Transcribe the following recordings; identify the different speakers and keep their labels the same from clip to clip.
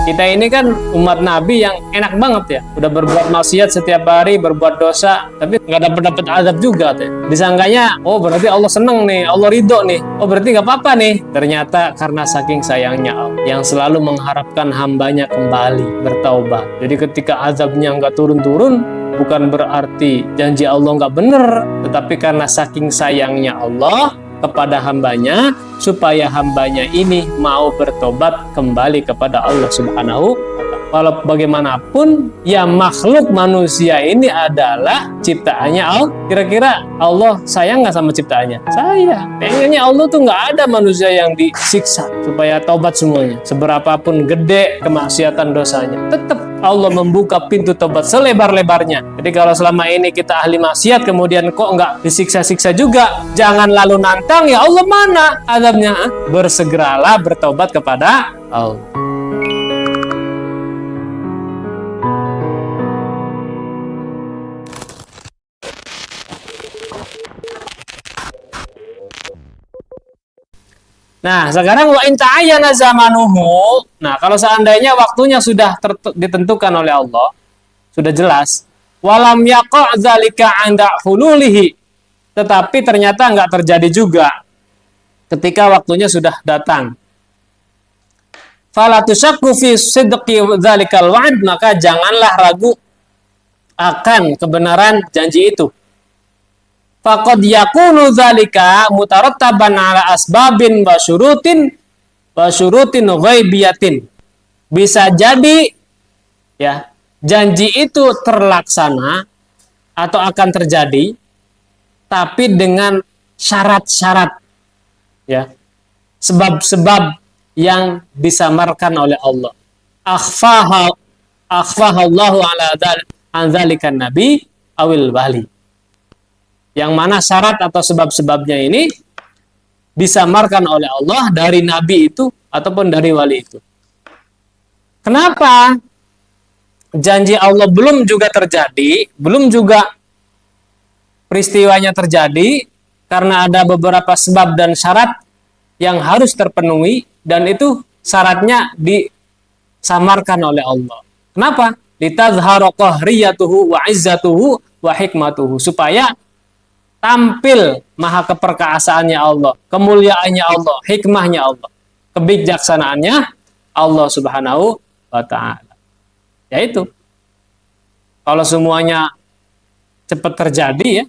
Speaker 1: Kita ini kan umat Nabi yang enak banget ya. Udah berbuat maksiat setiap hari, berbuat dosa, tapi nggak dapat azab juga tuh. Disangkanya, oh berarti Allah seneng nih, Allah ridho nih. Oh berarti nggak apa-apa nih. Ternyata karena saking sayangnya Allah, yang selalu mengharapkan hambanya kembali bertaubat. Jadi ketika azabnya nggak turun-turun, bukan berarti janji Allah nggak bener, tetapi karena saking sayangnya Allah kepada hambanya, supaya hambanya ini mau bertobat kembali kepada Allah Subhanahu wa Ta'ala. Walau bagaimanapun, ya makhluk manusia ini adalah ciptaannya Allah. Kira-kira Allah sayang nggak sama ciptaannya? Sayang. Pengennya Allah tuh nggak ada manusia yang disiksa supaya tobat semuanya. Seberapapun gede kemaksiatan dosanya, tetap Allah membuka pintu tobat selebar-lebarnya. Jadi kalau selama ini kita ahli maksiat kemudian kok nggak disiksa-siksa juga, jangan lalu nantang, ya Allah mana azabnya? Bersegeralah bertobat kepada Allah. Nah, sekarang wa in ta'ayyana zamanuhu. Nah, kalau seandainya waktunya sudah ditentukan oleh Allah, sudah jelas, walam yaqa' dzalika 'inda hululihi. Tetapi ternyata nggak terjadi juga ketika waktunya sudah datang. Fala tusyakku fi sidqi dzalikal wa'd, maka janganlah ragu akan kebenaran janji itu. Faqad yakunu dzalika mutarattaban ala asbabin wa syurutin ghaibiyatin. Bisa jadi ya, janji itu terlaksana atau akan terjadi tapi dengan syarat-syarat ya. Sebab-sebab yang disamarkan oleh Allah. Akhfahallahu ala dzalikan nabi awil wali. Yang mana syarat atau sebab-sebabnya ini disamarkan oleh Allah dari nabi itu ataupun dari wali itu. Kenapa janji Allah belum juga terjadi, belum juga peristiwanya terjadi? Karena ada beberapa sebab dan syarat yang harus terpenuhi, dan itu syaratnya disamarkan oleh Allah. Kenapa? Litazhara qahriyatuhu wa izzatuhu wa hikmatuhu, supaya tampil maha keperkaasaannya Allah, kemuliaannya Allah, hikmahnya Allah, kebijaksanaannya Allah Subhanahu wa Ta'ala. Yaitu, kalau semuanya cepat terjadi ya,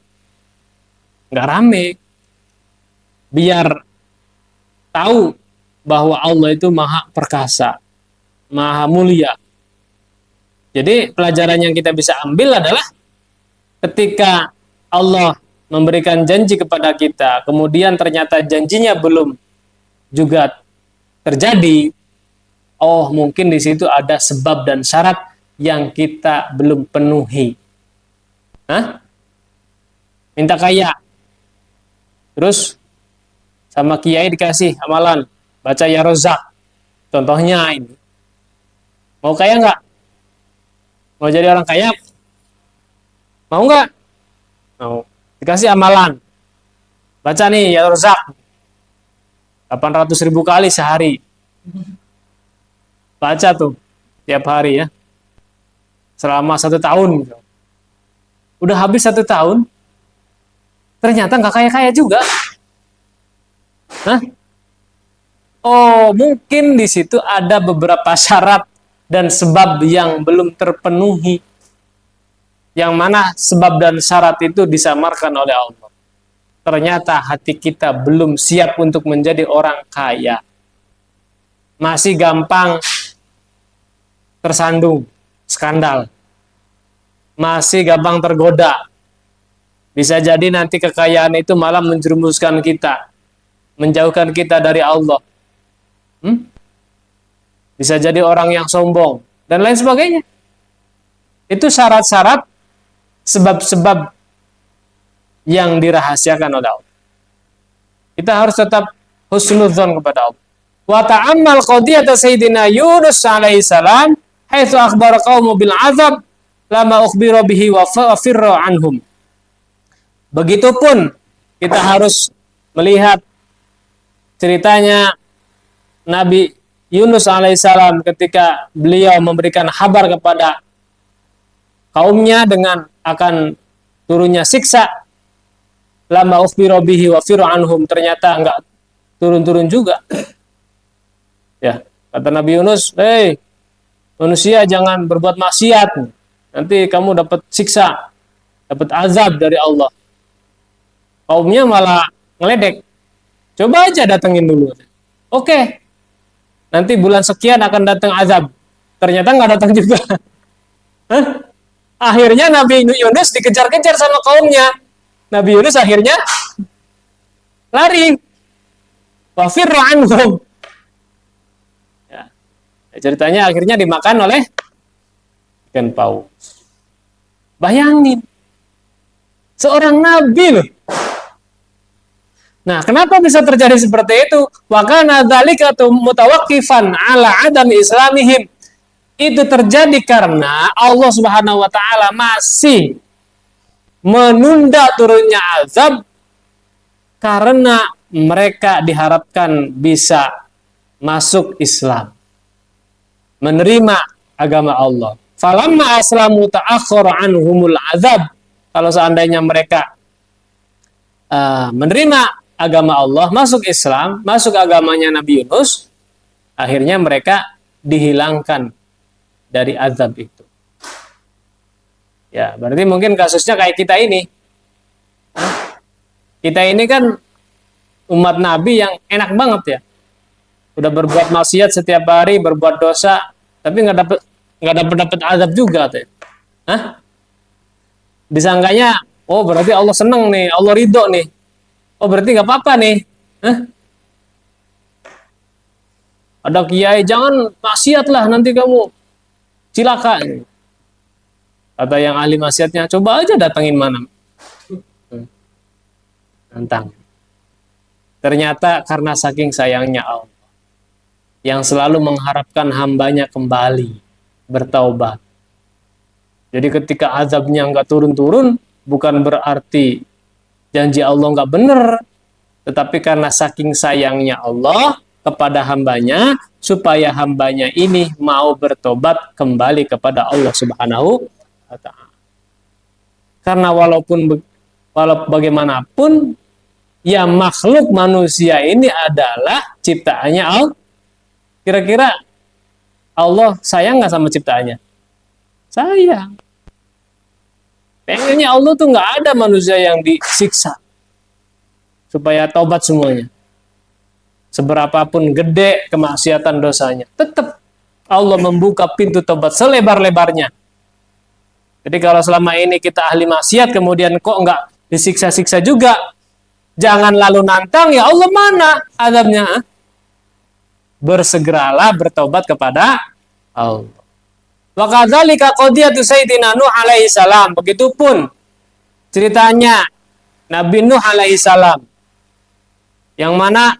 Speaker 1: nggak rame. Biar tahu bahwa Allah itu maha perkasa, maha mulia. Jadi pelajaran yang kita bisa ambil adalah ketika Allah memberikan janji kepada kita, kemudian ternyata janjinya belum juga terjadi, oh mungkin di situ ada sebab dan syarat yang kita belum penuhi. Minta kaya, terus sama kiai dikasih amalan, baca ya rozak, contohnya ini. Mau kaya nggak? Mau jadi orang kaya? Mau nggak? Mau. Dikasih amalan, baca nih ya rozak 800.000 kali sehari, baca tuh tiap hari ya selama 1 tahun gitu. Udah habis 1 tahun ternyata nggak kaya-kaya juga. Oh mungkin di situ ada beberapa syarat dan sebab yang belum terpenuhi, yang mana sebab dan syarat itu disamarkan oleh Allah. Ternyata hati kita belum siap untuk menjadi orang kaya. Masih gampang tersandung skandal. Masih gampang tergoda. Bisa jadi nanti kekayaan itu malah menjerumuskan kita, menjauhkan kita dari Allah. Bisa jadi orang yang sombong dan lain sebagainya. Itu syarat-syarat, sebab-sebab yang dirahasiakan oleh Allah. Kita harus tetap husnudzon kepada Allah. Wa ta'ammal qadiyata Sayyidina Yunus alaihi salam haitsu akhbara qaumu bil azab lama ukhbira bihi wa firra anhum. Begitupun kita harus melihat ceritanya Nabi Yunus alaihissalam ketika beliau memberikan kabar kepada kaumnya dengan akan turunnya siksa, lama ukhbiro bihi wa fir'anhum, ternyata enggak turun-turun juga. Ya, kata Nabi Yunus, "Hei, manusia jangan berbuat maksiat. Nanti kamu dapat siksa, dapat azab dari Allah." Kaumnya malah ngeledek. "Coba aja datengin dulu." Oke. Nanti bulan sekian akan datang azab. Ternyata nggak datang juga. Hah? Akhirnya Nabi Yunus dikejar-kejar sama kaumnya. Nabi Yunus akhirnya lari. Wa firra anhum. Ya. Ceritanya akhirnya dimakan oleh ikan paus. Bayangin. Seorang nabi loh. Nah, kenapa bisa terjadi seperti itu? Wa kana dzalika mutawaqqifan ala adam islamihim. Itu terjadi karena Allah Subhanahu wa taala masih menunda turunnya azab karena mereka diharapkan bisa masuk Islam, menerima agama Allah. Falamma aslamu ta'akhkhara anhumul azab. Kalau seandainya mereka menerima agama Allah, masuk Islam, masuk agamanya Nabi Yunus, akhirnya mereka dihilangkan dari azab itu. Ya, berarti mungkin kasusnya kayak kita ini. Kita ini kan umat Nabi yang enak banget ya. Udah berbuat maksiat setiap hari, berbuat dosa, tapi nggak dapat azab juga tuh. Hah? Disangkanya, oh berarti Allah seneng nih, Allah ridho nih. Oh berarti nggak apa-apa nih. Hah? Ada kiai, jangan maksiat lah nanti kamu cilaka. Kata yang ahli maksiatnya, coba aja datangin mana. Nantang. Ternyata karena saking sayangnya Allah, yang selalu mengharapkan hambanya kembali bertaubat. Jadi ketika azabnya nggak turun-turun, bukan berarti janji Allah nggak benar, tetapi karena saking sayangnya Allah kepada hambanya, supaya hambanya ini mau bertobat kembali kepada Allah Subhanahu wa Ta'ala. Karena walaupun bagaimanapun, ya makhluk manusia ini adalah ciptaannya Allah. Kira-kira Allah sayang nggak sama ciptaannya? Sayang. Pengennya Allah tuh nggak ada manusia yang disiksa supaya taubat semuanya. Seberapapun gede kemaksiatan dosanya, tetap Allah membuka pintu taubat selebar-lebarnya. Jadi kalau selama ini kita ahli maksiat, kemudian kok nggak disiksa-siksa juga, jangan lalu nantang, ya Allah mana azabnya? Bersegeralah bertaubat kepada Allah. Wa kadzalika qadiyatu sayyidina Nuh alaihi salam. Begitupun ceritanya Nabi Nuh alaihi salam. Yang mana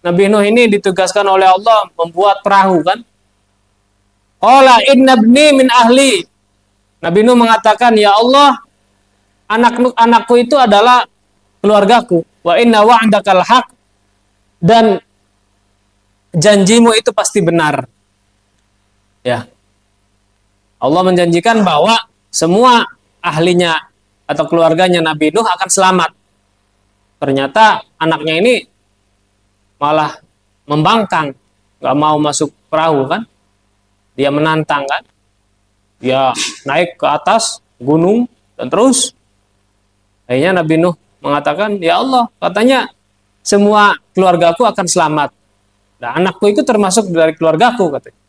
Speaker 1: Nabi Nuh ini ditugaskan oleh Allah membuat perahu kan? Qala inna ibni min ahli. Nabi Nuh mengatakan, ya Allah, anakku itu adalah keluargaku. Wa inna wa'dakal haq, dan janjimu itu pasti benar. Ya. Allah menjanjikan bahwa semua ahlinya atau keluarganya Nabi Nuh akan selamat. Ternyata anaknya ini malah membangkang, nggak mau masuk perahu kan? Dia menantang kan? Dia naik ke atas gunung dan terus akhirnya Nabi Nuh mengatakan, ya Allah, katanya semua keluargaku akan selamat. Nah, anakku itu termasuk dari keluargaku, katanya.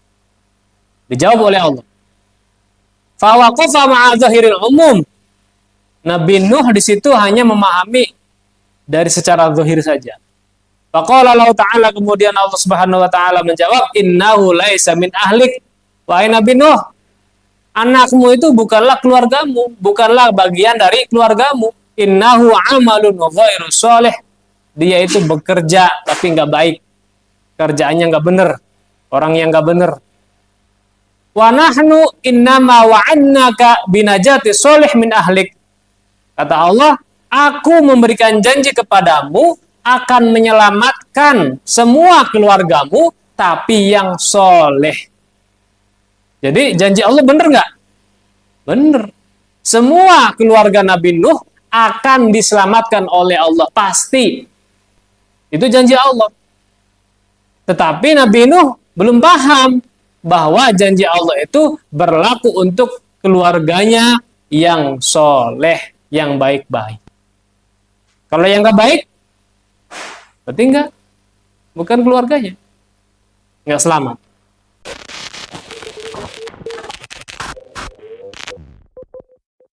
Speaker 1: Dijawab oleh Allah. Fawaqafa ma'a zahiril umum. Nabi Nuh di situ hanya memahami dari secara zahir saja. Faqala Allah Ta'ala, kemudian Allah Subhanahu wa taala menjawab, innahu laisa min ahlik. Wahai Nabi Nuh, anakmu itu bukanlah keluargamu, bukanlah bagian dari keluargamu. Innahu amalun ghairu sholih. Dia itu bekerja tapi nggak baik. Kerjaannya nggak benar. Orang yang nggak benar. Wa nahnu innama wa'annaka binajati sholih min ahlik. Kata Allah, aku memberikan janji kepadamu akan menyelamatkan semua keluargamu tapi yang soleh. Jadi janji Allah bener nggak? Bener. Semua keluarga Nabi Nuh akan diselamatkan oleh Allah. Pasti. Itu janji Allah. Tetapi Nabi Nuh belum paham bahwa janji Allah itu berlaku untuk keluarganya yang soleh, yang baik-baik. Kalau yang nggak baik, berarti bukan keluarganya. Nggak selamat.